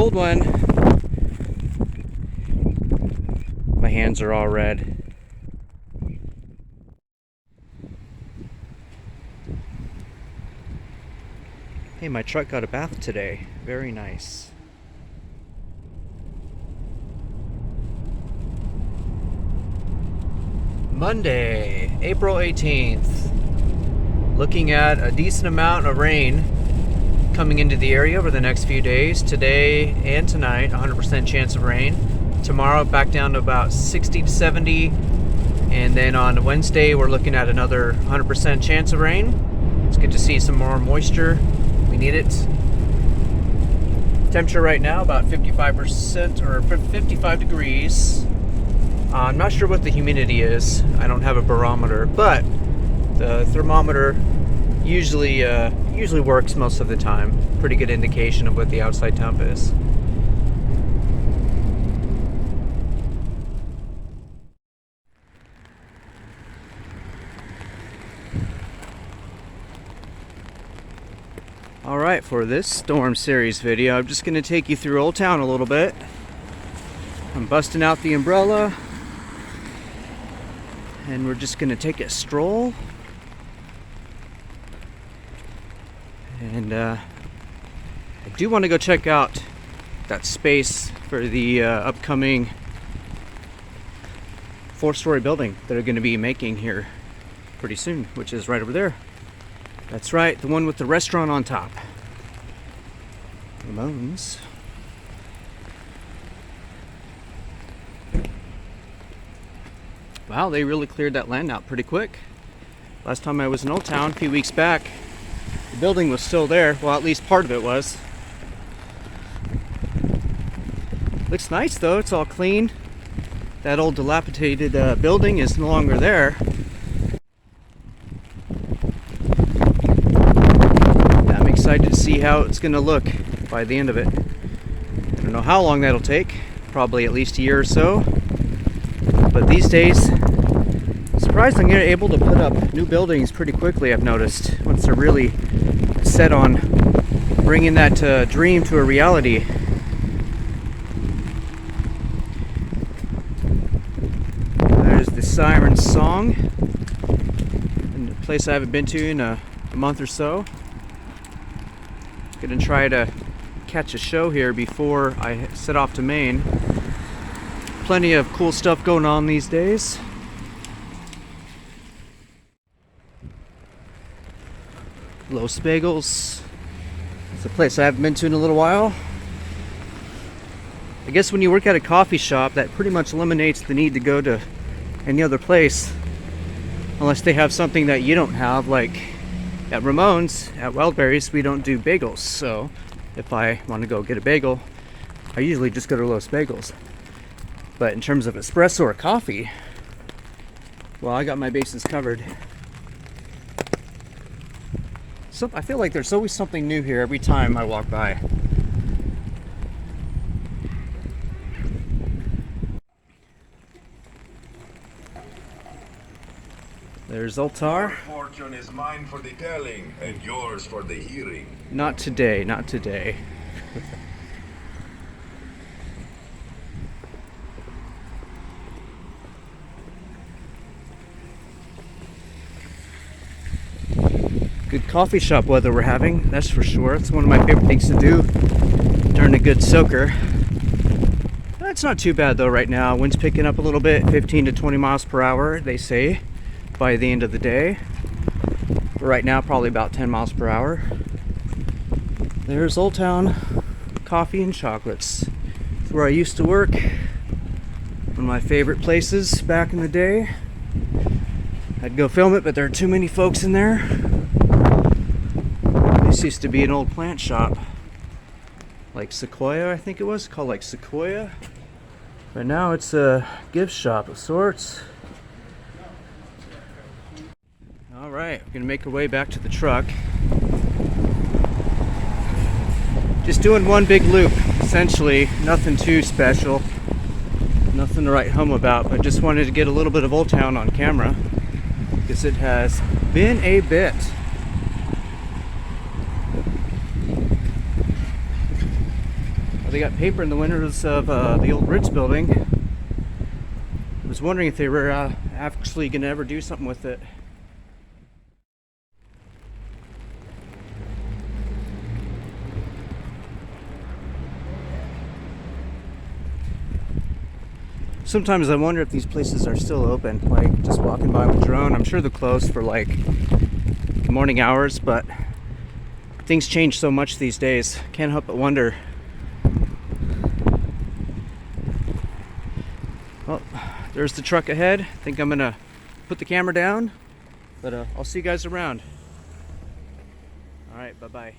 cold one. My hands are all red. Hey, my truck got a bath today. Very nice. Monday, April 18th. Looking at a decent amount of rain coming into the area over the next few days. Today and tonight, 100% chance of rain. Tomorrow, back down to about 60 to 70. And then on Wednesday, we're looking at another 100% chance of rain. It's good to see some more moisture. We need it. Temperature right now about 55% or 55 degrees. I'm not sure what the humidity is. I don't have a barometer, but the thermometer usually works most of the time. Pretty good indication of what the outside temp is. Alright, for this storm series video, I'm just going to take you through Old Town a little bit. I'm busting out the umbrella, and we're just going to take a stroll. And I do want to go check out that space for the upcoming 4-story building that are going to be making here pretty soon, which is right over there. That's right, the one with the restaurant on top. Ramones. Wow, they really cleared that land out pretty quick. Last time I was in Old Town, a few weeks back, the building was still there. Well, at least part of it was. Looks nice though, it's all clean. That old dilapidated building is no longer there. I'm excited to see how it's going to look by the end of it. I don't know how long that'll take, probably at least a year or so. But these days, surprisingly, they're able to put up new buildings pretty quickly, I've noticed, once they're really set on bringing that dream to a reality. There's the Siren Song, in a place I haven't been to in a month or so. Gonna try to catch a show here before I set off to Maine. Plenty of cool stuff going on these days. Los Bagels. It's a place I haven't been to in a little while. I guess when you work at a coffee shop, that pretty much eliminates the need to go to any other place. Unless they have something that you don't have, like at Ramones, at Wildberries, we don't do bagels. So if I want to go get a bagel, I usually just go to Los Bagels. But in terms of espresso or coffee, well, I got my bases covered. So I feel like there's always something new here every time I walk by. There's Altar. Your fortune is mine for the telling, and yours for the hearing. Not today, not today. Good coffee shop weather we're having, that's for sure. It's one of my favorite things to do during a good soaker. It's not too bad though right now. Wind's picking up a little bit, 15 to 20 miles per hour, they say, by the end of the day. But right now, probably about 10 miles per hour. There's Old Town Coffee and Chocolates. It's where I used to work. One of my favorite places back in the day. I'd go film it, but there are too many folks in there. This used to be an old plant shop. Like Sequoia, I think it was, called like Sequoia. But now it's a gift shop of sorts. Alright, we're gonna make our way back to the truck. Just doing one big loop, essentially, nothing too special. Nothing to write home about, but just wanted to get a little bit of Old Town on camera. Because it has been a bit. They got paper in the windows of the old Ritz building. I was wondering if they were actually going to ever do something with it. Sometimes I wonder if these places are still open, like just walking by with drone. I'm sure they're closed for like morning hours, but things change so much these days. Can't help but wonder. Well, there's the truck ahead. I think I'm gonna put the camera down, but I'll see you guys around. All right, bye-bye.